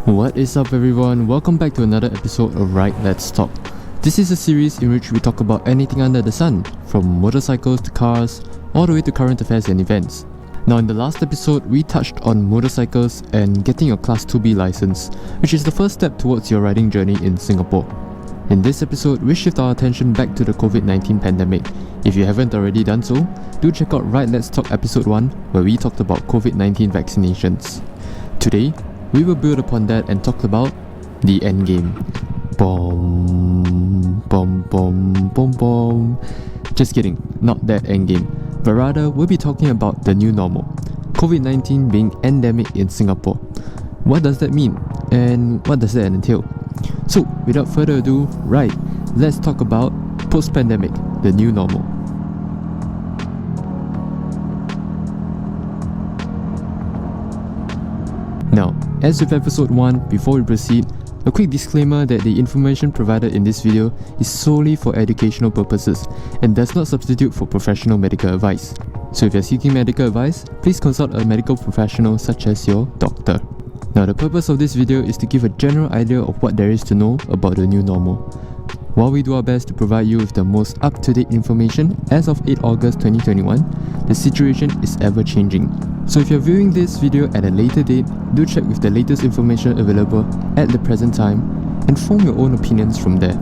What is up everyone, welcome back to another episode of Right Let's Talk. This is a series in which we talk about anything under the sun, from motorcycles to cars, all the way to current affairs and events. Now in the last episode, we touched on motorcycles and getting your Class 2B license, which is the first step towards your riding journey in Singapore. In this episode, we shift our attention back to the COVID-19 pandemic. If you haven't already done so, do check out Right Let's Talk episode 1, where we talked about COVID-19 vaccinations. Today, we will build upon that and talk about the endgame. Boom, boom, boom, boom, boom. Just kidding, not that endgame, but rather we'll be talking about the new normal, COVID-19 being endemic in Singapore. What does that mean, and what does that entail? So, without further ado, right, let's talk about post-pandemic, the new normal. Now, as with episode 1, before we proceed, a quick disclaimer that the information provided in this video is solely for educational purposes and does not substitute for professional medical advice. So if you're seeking medical advice, please consult a medical professional such as your doctor. Now the purpose of this video is to give a general idea of what there is to know about the new normal. While we do our best to provide you with the most up-to-date information, as of 8 August 2021, the situation is ever-changing. So if you're viewing this video at a later date, do check with the latest information available at the present time and form your own opinions from there.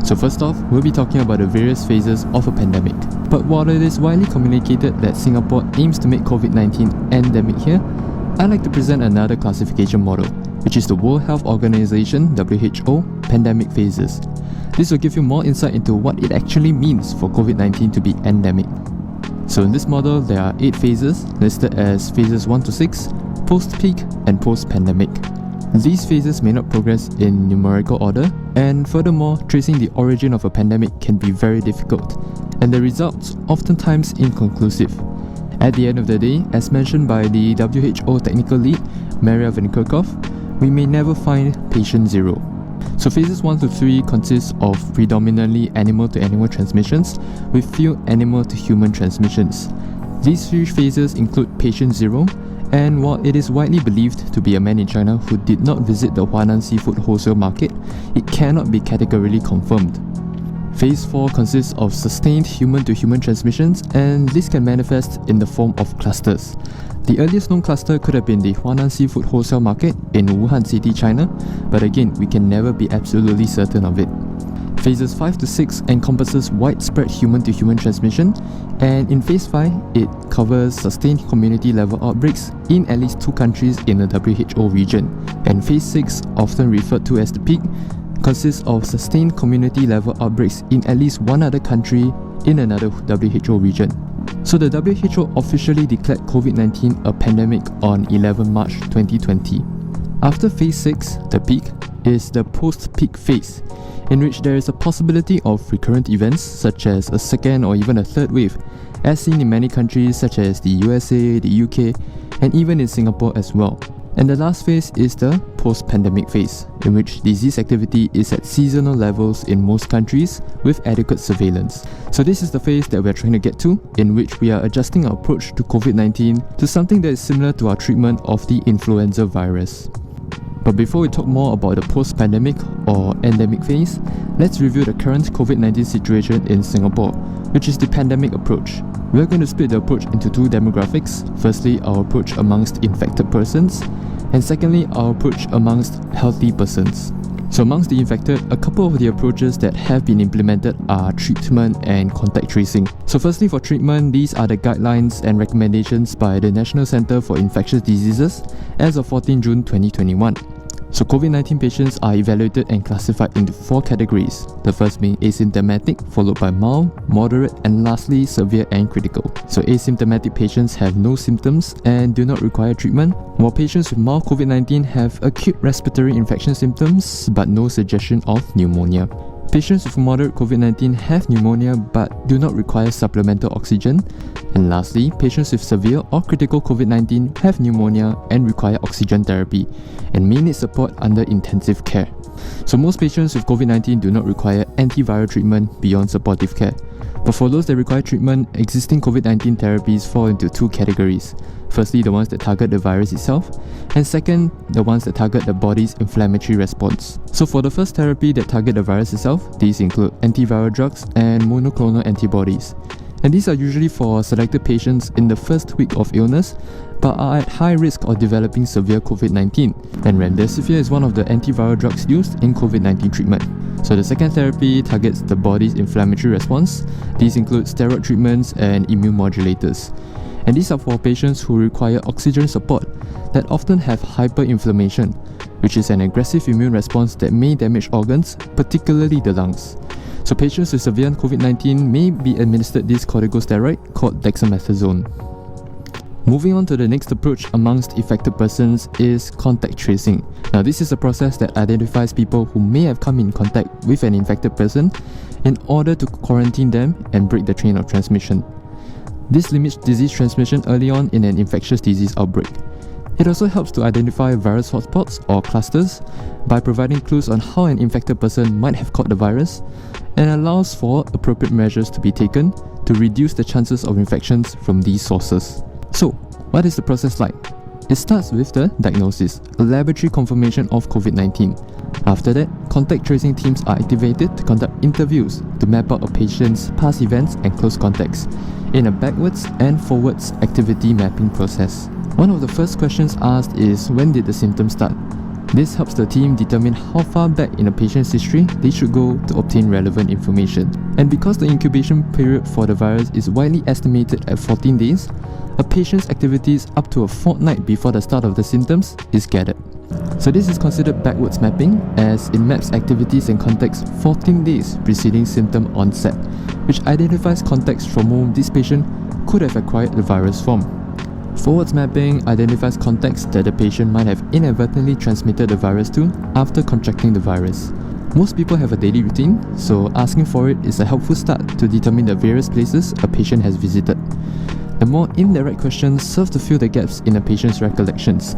So first off, we'll be talking about the various phases of a pandemic. But while it is widely communicated that Singapore aims to make COVID-19 endemic here, I'd like to present another classification model, which is the World Health Organization (WHO) pandemic phases. This will give you more insight into what it actually means for COVID-19 to be endemic. So in this model, there are 8 phases listed as phases 1 to 6, post-peak and post-pandemic. These phases may not progress in numerical order, and furthermore, tracing the origin of a pandemic can be very difficult, and the results oftentimes inconclusive. At the end of the day, as mentioned by the WHO technical lead, Maria Van Kerkhove, we may never find patient zero. So phases 1 to 3 consist of predominantly animal-to-animal transmissions with few animal-to-human transmissions. These 3 phases include patient 0, and while it is widely believed to be a man in China who did not visit the Huanan seafood wholesale market, it cannot be categorically confirmed. Phase 4 consists of sustained human-to-human transmissions, and this can manifest in the form of clusters. The earliest known cluster could have been the Huanan seafood wholesale market in Wuhan City, China, but again, we can never be absolutely certain of it. Phases 5 to 6 encompasses widespread human-to-human transmission, and in Phase 5, it covers sustained community-level outbreaks in at least 2 countries in the WHO region. And Phase 6, often referred to as the peak, consists of sustained community-level outbreaks in at least 1 other country in another WHO region. So the WHO officially declared COVID-19 a pandemic on 11 March 2020. After Phase 6, the peak, is the post-peak phase, in which there is a possibility of recurrent events such as a second or even a third wave, as seen in many countries such as the USA, the UK, and even in Singapore as well. And the last phase is the post-pandemic phase, in which disease activity is at seasonal levels in most countries with adequate surveillance. So this is the phase that we're trying to get to, in which we are adjusting our approach to COVID-19 to something that is similar to our treatment of the influenza virus. But before we talk more about the post-pandemic or endemic phase, let's review the current COVID-19 situation in Singapore, which is the pandemic approach. We're going to split the approach into 2 demographics. Firstly, our approach amongst infected persons, and secondly, our approach amongst healthy persons. So amongst the infected, a couple of the approaches that have been implemented are treatment and contact tracing. So firstly, for treatment, these are the guidelines and recommendations by the National Centre for Infectious Diseases as of 14 June 2021. So COVID-19 patients are evaluated and classified into 4 categories, the first being asymptomatic, followed by mild, moderate, and lastly severe and critical. So asymptomatic patients have no symptoms and do not require treatment, while patients with mild COVID-19 have acute respiratory infection symptoms but no suggestion of pneumonia. Patients with moderate COVID-19 have pneumonia but do not require supplemental oxygen. And lastly, patients with severe or critical COVID-19 have pneumonia and require oxygen therapy and may need support under intensive care. So most patients with COVID-19 do not require antiviral treatment beyond supportive care. But for those that require treatment, existing COVID-19 therapies fall into 2 categories. Firstly, the ones that target the virus itself, and second, the ones that target the body's inflammatory response. So for the first therapy that target the virus itself, these include antiviral drugs and monoclonal antibodies. And these are usually for selected patients in the first week of illness, but are at high risk of developing severe COVID-19. And remdesivir is one of the antiviral drugs used in COVID-19 treatment. So the second therapy targets the body's inflammatory response. These include steroid treatments and immune modulators. And these are for patients who require oxygen support that often have hyperinflammation, which is an aggressive immune response that may damage organs, particularly the lungs. So patients with severe COVID-19 may be administered this corticosteroid called dexamethasone. Moving on to the next approach amongst affected persons is contact tracing. Now this is a process that identifies people who may have come in contact with an infected person in order to quarantine them and break the chain of transmission. This limits disease transmission early on in an infectious disease outbreak. It also helps to identify virus hotspots or clusters by providing clues on how an infected person might have caught the virus, and allows for appropriate measures to be taken to reduce the chances of infections from these sources. So, what is the process like? It starts with the diagnosis, a laboratory confirmation of COVID-19. After that, contact tracing teams are activated to conduct interviews to map out a patient's past events and close contacts in a backwards and forwards activity mapping process. One of the first questions asked is, when did the symptoms start? This helps the team determine how far back in a patient's history they should go to obtain relevant information. And because the incubation period for the virus is widely estimated at 14 days, a patient's activities up to a fortnight before the start of the symptoms is gathered. So this is considered backwards mapping, as it maps activities and contacts 14 days preceding symptom onset, which identifies contacts from whom this patient could have acquired the virus from. Forwards mapping identifies contacts that the patient might have inadvertently transmitted the virus to after contracting the virus. Most people have a daily routine, so asking for it is a helpful start to determine the various places a patient has visited. The more indirect questions serve to fill the gaps in a patient's recollections.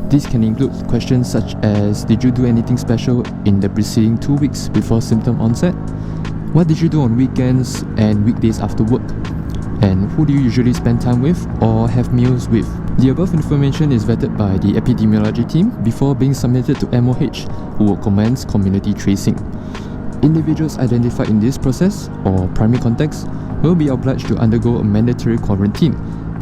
These can include questions such as, did you do anything special in the preceding 2 weeks before symptom onset? What did you do on weekends and weekdays after work? And who do you usually spend time with or have meals with? The above information is vetted by the epidemiology team before being submitted to MOH, who will commence community tracing. Individuals identified in this process, or primary contacts, will be obliged to undergo a mandatory quarantine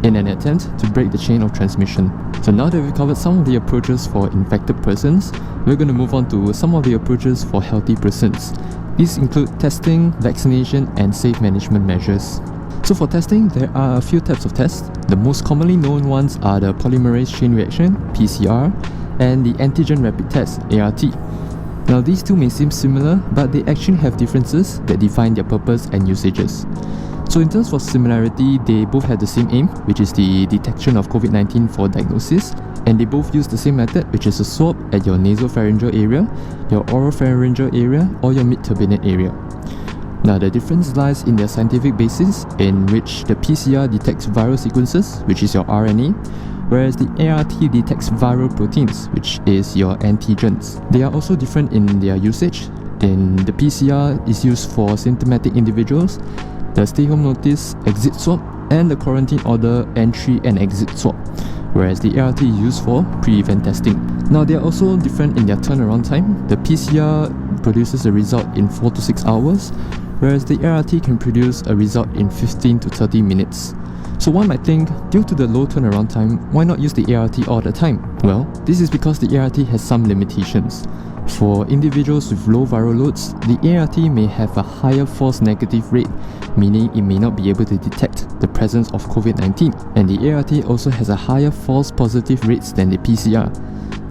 in an attempt to break the chain of transmission. So now that we've covered some of the approaches for infected persons, we're going to move on to some of the approaches for healthy persons. These include testing, vaccination, and safe management measures. So for testing, there are a few types of tests. The most commonly known ones are the polymerase chain reaction, PCR, and the antigen rapid test, ART. Now these two may seem similar, but they actually have differences that define their purpose and usages. So in terms of similarity, they both have the same aim, which is the detection of COVID-19 for diagnosis, and they both use the same method, which is a swab at your nasopharyngeal area, your oropharyngeal area, or your mid-turbinate area. Now the difference lies in their scientific basis, in which the PCR detects viral sequences, which is your RNA, whereas the ART detects viral proteins, which is your antigens. They are also different in their usage. The PCR is used for symptomatic individuals, the stay home notice, exit swab, and the quarantine order entry and exit swab, whereas the ART is used for pre-event testing. Now they are also different in their turnaround time. The PCR produces a result in 4 to 6 hours, whereas the ART can produce a result in 15 to 30 minutes. So one might think, due to the low turnaround time, why not use the ART all the time? Well, this is because the ART has some limitations. For individuals with low viral loads, the ART may have a higher false negative rate, meaning it may not be able to detect the presence of COVID-19, and the ART also has a higher false positive rates than the PCR.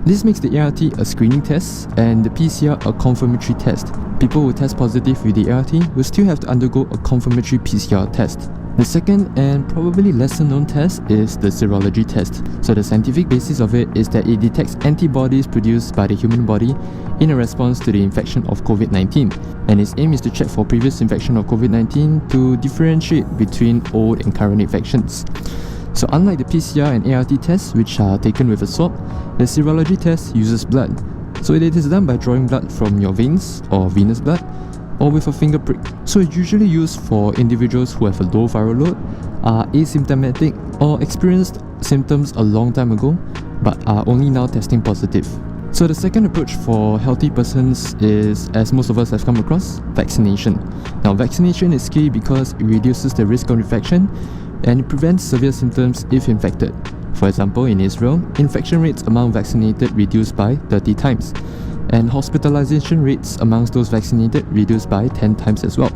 This makes the ART a screening test and the PCR a confirmatory test. People who test positive with the ART will still have to undergo a confirmatory PCR test. The second and probably lesser known test is the serology test. So the scientific basis of it is that it detects antibodies produced by the human body in a response to the infection of COVID-19. And its aim is to check for previous infection of COVID-19 to differentiate between old and current infections. So unlike the PCR and ART tests, which are taken with a swab, the serology test uses blood. So it is done by drawing blood from your veins or venous blood, or with a finger prick. So it's usually used for individuals who have a low viral load, are asymptomatic, or experienced symptoms a long time ago, but are only now testing positive. So the second approach for healthy persons is, as most of us have come across, vaccination. Now, vaccination is key because it reduces the risk of infection and it prevents severe symptoms if infected. For example, in Israel, infection rates among vaccinated reduced by 30 times, and hospitalization rates amongst those vaccinated reduced by 10 times as well.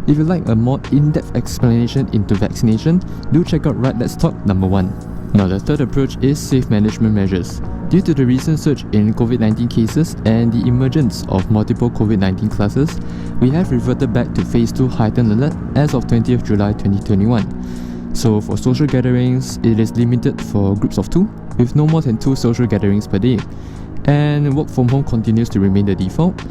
If you'd like a more in-depth explanation into vaccination, do check out Right Let's Talk number 1. Now, the third approach is safe management measures. Due to the recent surge in COVID-19 cases and the emergence of multiple COVID-19 classes, we have reverted back to Phase 2 Heightened Alert as of 20th July 2021. So for social gatherings, it is limited for groups of 2, with no more than 2 social gatherings per day. And work from home continues to remain the default.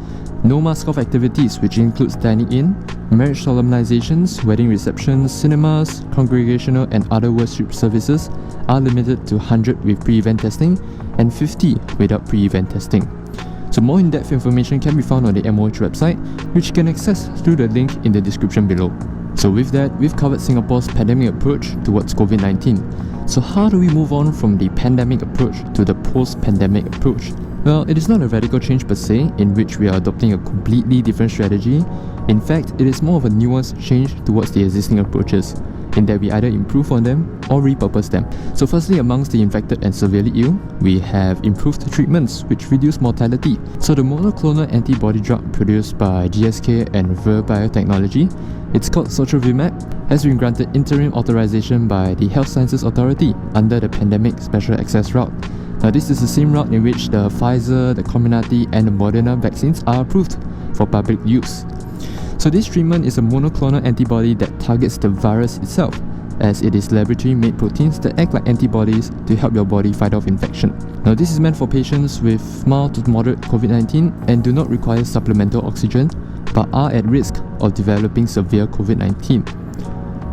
No mask-off activities, which includes dining in, marriage solemnizations, wedding receptions, cinemas, congregational and other worship services are limited to 100 with pre-event testing and 50 without pre-event testing. So more in-depth information can be found on the MOH website, which you can access through the link in the description below. So with that, we've covered Singapore's pandemic approach towards COVID-19. So how do we move on from the pandemic approach to the post-pandemic approach? Well, it is not a radical change per se, in which we are adopting a completely different strategy. In fact, it is more of a nuanced change towards the existing approaches, in that we either improve on them or repurpose them. So firstly, amongst the infected and severely ill, we have improved treatments which reduce mortality. So the monoclonal antibody drug produced by GSK and Vir Biotechnology, it's called Sotrovimab, has been granted interim authorization by the Health Sciences Authority under the Pandemic Special Access Route. Now, this is the same route in which the Pfizer, the Comirnaty and the Moderna vaccines are approved for public use. So this treatment is a monoclonal antibody that targets the virus itself, as it is laboratory-made proteins that act like antibodies to help your body fight off infection. Now, this is meant for patients with mild to moderate COVID-19 and do not require supplemental oxygen, but are at risk of developing severe COVID-19.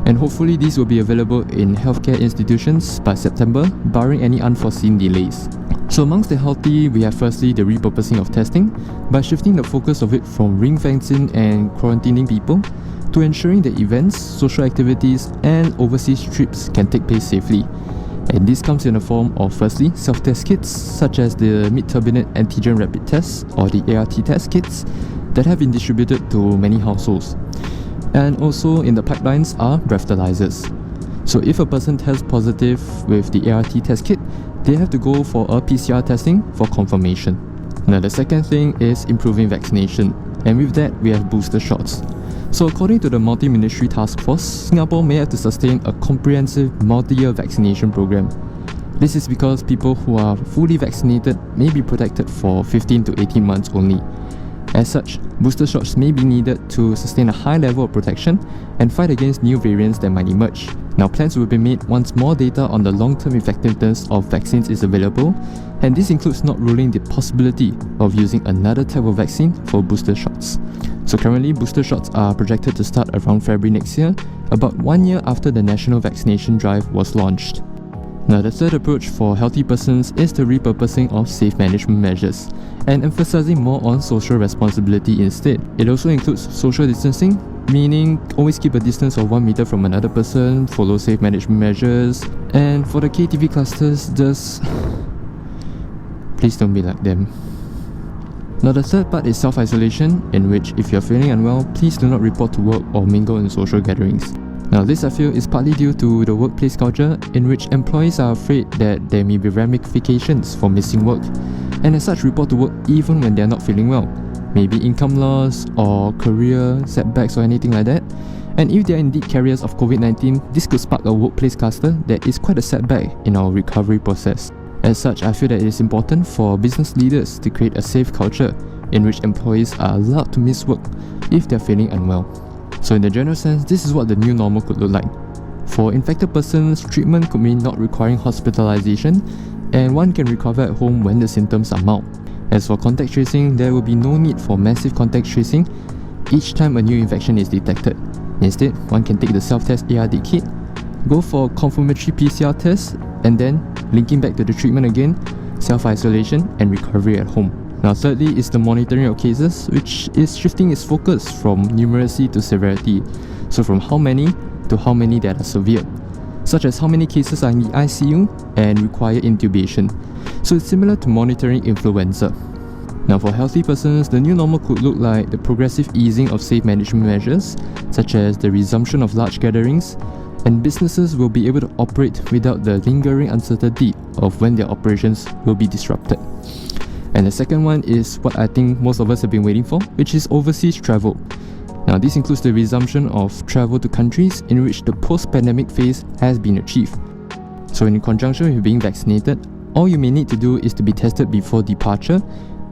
And hopefully these will be available in healthcare institutions by September, barring any unforeseen delays. So amongst the healthy, we have firstly the repurposing of testing, by shifting the focus of it from ring-fencing and quarantining people to ensuring that events, social activities and overseas trips can take place safely. And this comes in the form of firstly self-test kits such as the mid-turbinate antigen rapid tests or the ART test kits that have been distributed to many households. And also in the pipelines are breathalyzers. So if a person tests positive with the ART test kit, they have to go for a PCR testing for confirmation. Now the second thing is improving vaccination, and with that we have booster shots. So according to the multi-ministry task force, Singapore may have to sustain a comprehensive multi-year vaccination program. This is because people who are fully vaccinated may be protected for 15 to 18 months only. As such, booster shots may be needed to sustain a high level of protection and fight against new variants that might emerge. Now, plans will be made once more data on the long-term effectiveness of vaccines is available, and this includes not ruling the possibility of using another type of vaccine for booster shots. So currently, booster shots are projected to start around February next year, about 1 year after the national vaccination drive was launched. Now, the third approach for healthy persons is the repurposing of safe management measures and emphasizing more on social responsibility instead. It also includes social distancing, meaning always keep a distance of 1 meter from another person, follow safe management measures, and for the KTV clusters, just please don't be like them. Now, the third part is self-isolation, in which if you're feeling unwell, please do not report to work or mingle in social gatherings. Now, this I feel is partly due to the workplace culture, in which employees are afraid that there may be ramifications for missing work, and as such report to work even when they are not feeling well, maybe income loss or career setbacks or anything like that. And if they are indeed carriers of COVID-19, this could spark a workplace cluster that is quite a setback in our recovery process. As such, I feel that it is important for business leaders to create a safe culture in which employees are allowed to miss work if they are feeling unwell. So in the general sense, this is what the new normal could look like. For infected persons, treatment could mean not requiring hospitalization, and one can recover at home when the symptoms are mild. As for contact tracing, there will be no need for massive contact tracing each time a new infection is detected. Instead, one can take the self-test ART kit, go for confirmatory PCR tests, and then, linking back to the treatment again, self-isolation and recovery at home. Now, thirdly is the monitoring of cases, which is shifting its focus from numeracy to severity. So from how many to how many that are severe. such as how many cases are in the ICU and require intubation. So it's similar to monitoring influenza. Now for healthy persons, the new normal could look like the progressive easing of safe management measures, such as the resumption of large gatherings, and businesses will be able to operate without the lingering uncertainty of when their operations will be disrupted. And the second one is what I think most of us have been waiting for, which is overseas travel. Now this includes the resumption of travel to countries in which the post-pandemic phase has been achieved. So in conjunction with being vaccinated, all you may need to do is to be tested before departure,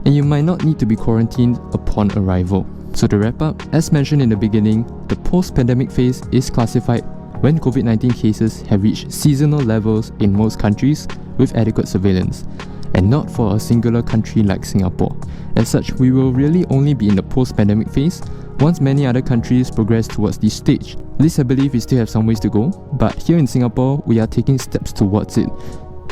and you might not need to be quarantined upon arrival. So to wrap up, as mentioned in the beginning, the post-pandemic phase is classified when COVID-19 cases have reached seasonal levels in most countries with adequate surveillance, and not for a singular country like Singapore. As such, we will really only be in the post-pandemic phase once many other countries progress towards this stage. At least I believe we still have some ways to go, but here in Singapore, we are taking steps towards it.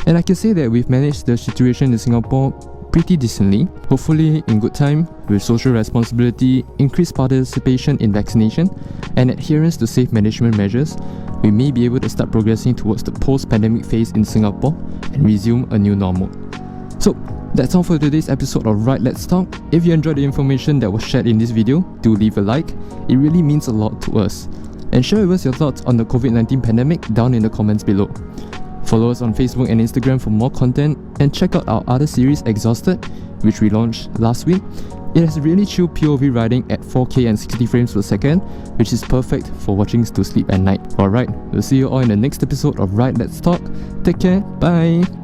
And I can say that we've managed the situation in Singapore pretty decently, hopefully in good time, with social responsibility, increased participation in vaccination, and adherence to safe management measures. We may be able to start progressing towards the post-pandemic phase in Singapore and resume a new normal. So that's all for today's episode of Right Let's Talk. If you enjoyed the information that was shared in this video, do leave a like. It really means a lot to us. And share with us your thoughts on the COVID-19 pandemic down in the comments below. Follow us on Facebook and Instagram for more content, and check out our other series Exhausted, which we launched last week. It has really chill POV writing at 4K and 60 frames per second, which is perfect for watching to sleep at night. Alright, we'll see you all in the next episode of Right Let's Talk. Take care, bye!